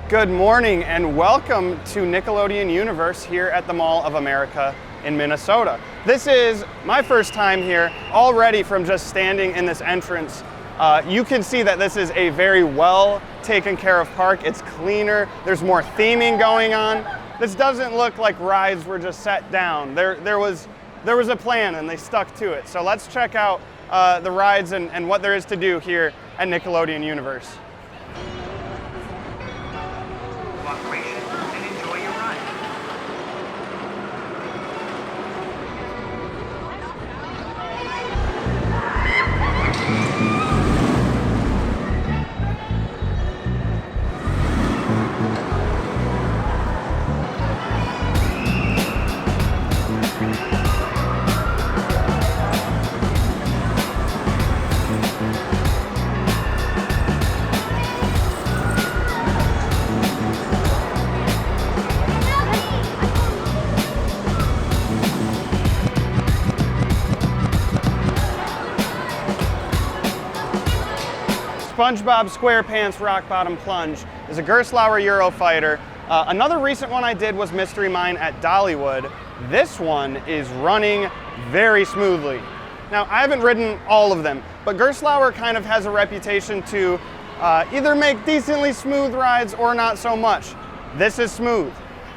Good morning and welcome to Nickelodeon Universe here at the Mall of America in Minnesota. This is my first time here. Already from just standing in this entrance, you can see that this is a very well taken care of park. It's cleaner, there's more theming going on. This doesn't look like rides were just set down. There was a plan and they stuck to it. So let's check out the rides and what there is to do here at Nickelodeon Universe. Cooperation and enjoy your ride. SpongeBob SquarePants Rock Bottom Plunge is a Gerstlauer Eurofighter. Another recent one I did was Mystery Mine at Dollywood. This one is running very smoothly. Now, I haven't ridden all of them, but Gerstlauer kind of has a reputation to either make decently smooth rides or not so much. This is smooth.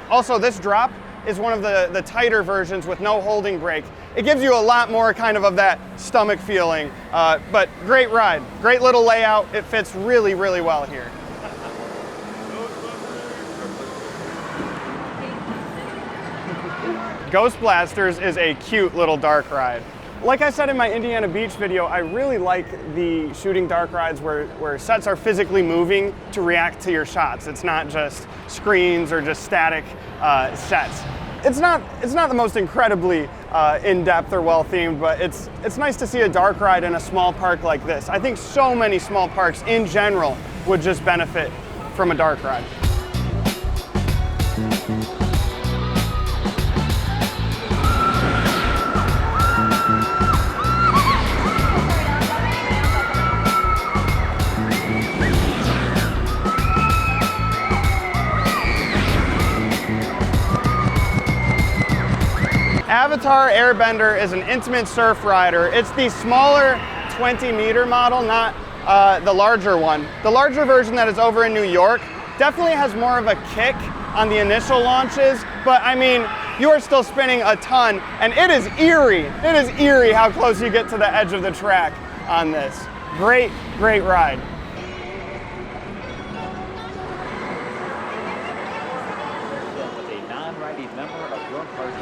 Also, this drop is one of the tighter versions with no holding brake. It gives you a lot more kind of that stomach feeling, but great ride, great little layout. It fits really, really well here. Ghost Blasters is a cute little dark ride. Like I said in my Indiana Beach video, I really like the shooting dark rides where sets are physically moving to react to your shots. It's not just screens or just static sets. It's not the most incredibly in-depth or well-themed, but it's nice to see a dark ride in a small park like this. I think so many small parks in general would just benefit from a dark ride. Avatar Airbender is an intimate surf rider. It's the smaller 20-meter model, not the larger one. The larger version that is over in New York definitely has more of a kick on the initial launches, but I mean, you are still spinning a ton, and it is eerie. It is eerie how close you get to the edge of the track on this. Great, great ride. With a non-righty member of your party.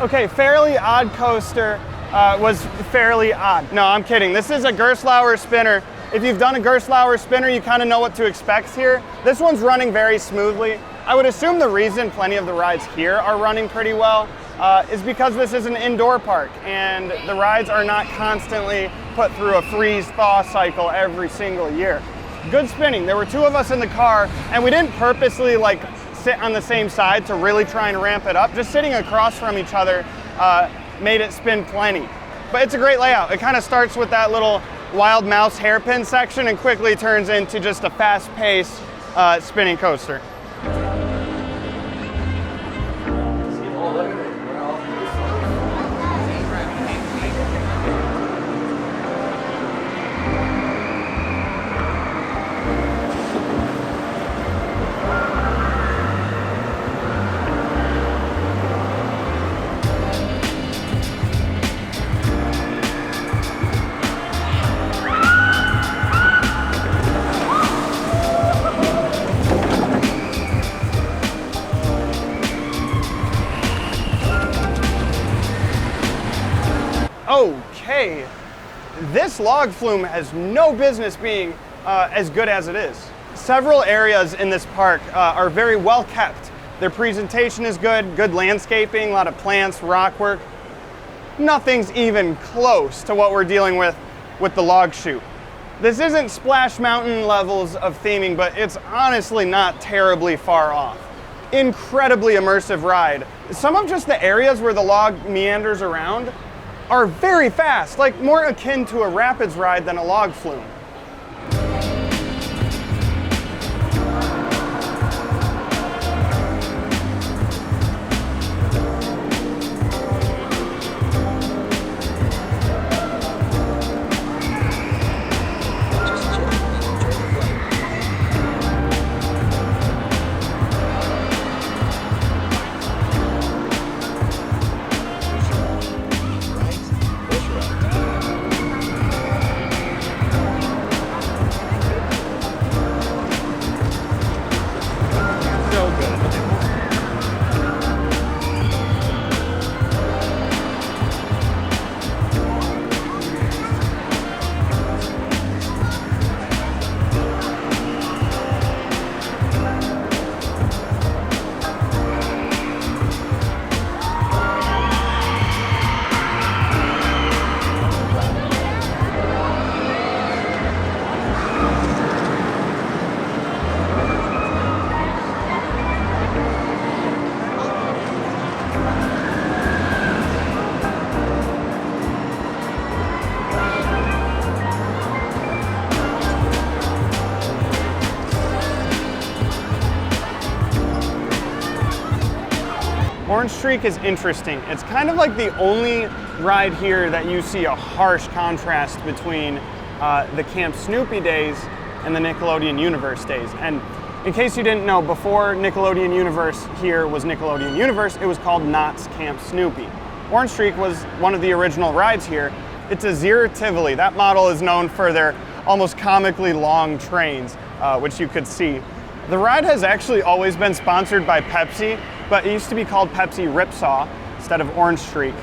Okay, Fairly Odd Coaster was fairly odd. No, I'm kidding. This is a Gerstlauer spinner. If you've done a Gerstlauer spinner, you kind of know what to expect here. This one's running very smoothly. I would assume the reason plenty of the rides here are running pretty well is because this is an indoor park and the rides are not constantly put through a freeze-thaw cycle every single year. Good spinning. There were two of us in the car and we didn't purposely sit on the same side to really try and ramp it up. Just sitting across from each other made it spin plenty. But it's a great layout. It kind of starts with that little wild mouse hairpin section and quickly turns into just a fast-paced spinning coaster. Okay, this log flume has no business being as good as it is. Several areas in this park are very well kept. Their presentation is good landscaping, a lot of plants, rock work. Nothing's even close to what we're dealing with the log chute. This isn't Splash Mountain levels of theming, but it's honestly not terribly far off. Incredibly immersive ride. Some of just the areas where the log meanders around are very fast, like more akin to a rapids ride than a log flume. Orange Streak is interesting. It's kind of like the only ride here that you see a harsh contrast between the Camp Snoopy days and the Nickelodeon Universe days. And in case you didn't know, before Nickelodeon Universe here was Nickelodeon Universe, it was called Knott's Camp Snoopy. Orange Streak was one of the original rides here. It's a Zero Tivoli. That model is known for their almost comically long trains, which you could see. The ride has actually always been sponsored by Pepsi, but it used to be called Pepsi Ripsaw instead of Orange Streak.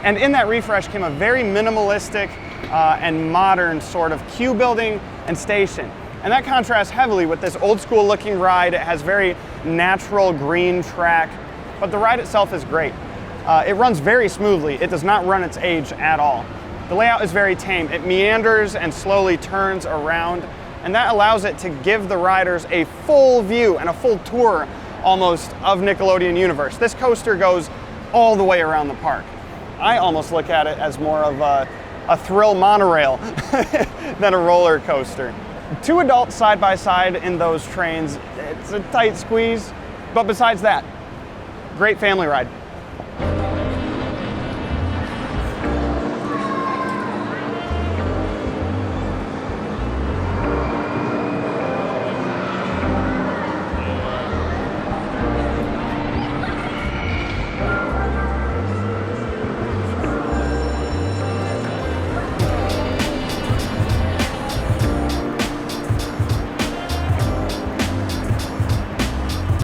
And in that refresh came a very minimalistic and modern sort of queue building and station. And that contrasts heavily with this old school looking ride. It has very natural green track, but the ride itself is great. It runs very smoothly. It does not run its age at all. The layout is very tame. It meanders and slowly turns around, and that allows it to give the riders a full view and a full tour almost of Nickelodeon Universe. This coaster goes all the way around the park. I almost look at it as more of a thrill monorail than a roller coaster. Two adults side by side in those trains, it's a tight squeeze, but besides that, great family ride.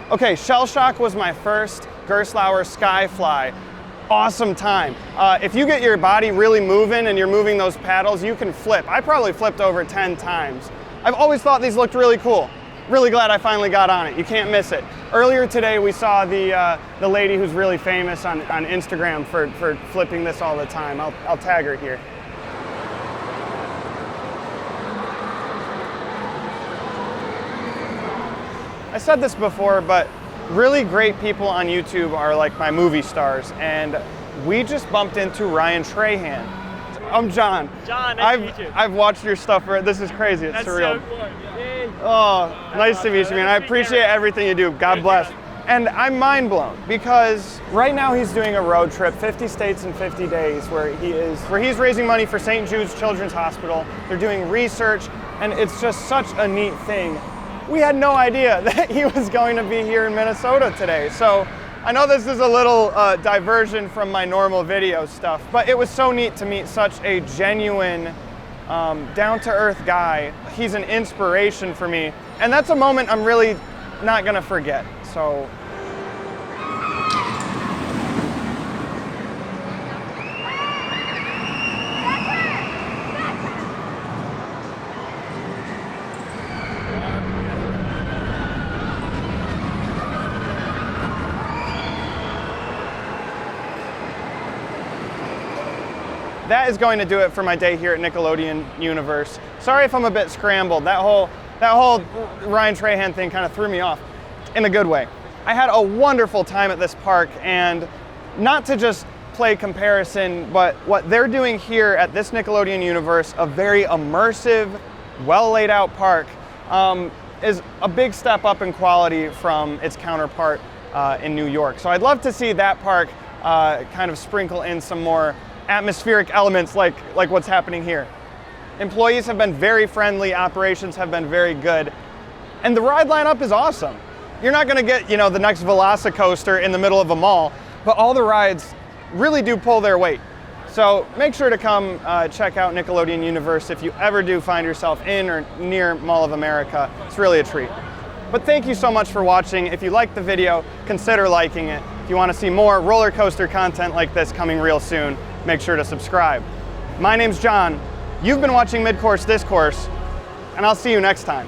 Okay, Shell Shock was my first Gerstlauer Skyfly. Awesome time. If you get your body really moving and you're moving those paddles, you can flip. I probably flipped over 10 times. I've always thought these looked really cool. Really glad I finally got on it. You can't miss it. Earlier today we saw the lady who's really famous on Instagram for flipping this all the time. I'll tag her here. I said this before, but really great people on YouTube are like my movie stars, and we just bumped into Ryan Trahan. I'm John. John, nice to meet you. I've watched your stuff. This is crazy. It's That's surreal. so cool. Yay. Oh, nice to meet you, man. I appreciate everything you do. God bless. And I'm mind blown because right now he's doing a road trip, 50 states in 50 days, where he's raising money for St. Jude's Children's Hospital. They're doing research, and it's just such a neat thing. We had no idea that he was going to be here in Minnesota today. So I know this is a little diversion from my normal video stuff, but it was so neat to meet such a genuine, down-to-earth guy. He's an inspiration for me. And that's a moment I'm really not gonna forget. So. that is going to do it for my day here at Nickelodeon Universe. Sorry if I'm a bit scrambled. That whole Ryan Trahan thing kind of threw me off in a good way. I had a wonderful time at this park, and not to just play comparison, but what they're doing here at this Nickelodeon Universe, a very immersive, well laid out park, is a big step up in quality from its counterpart in New York. So I'd love to see that park kind of sprinkle in some more atmospheric elements like what's happening here. Employees have been very friendly, operations have been very good, and the ride lineup is awesome. You're not gonna get, the next Velocicoaster in the middle of a mall, but all the rides really do pull their weight. So make sure to come check out Nickelodeon Universe if you ever do find yourself in or near Mall of America. It's really a treat. But thank you so much for watching. If you liked the video, consider liking it. If you want to see more roller coaster content like this coming real soon, make sure to subscribe. My name's John. You've been watching Midcourse Discourse, and I'll see you next time.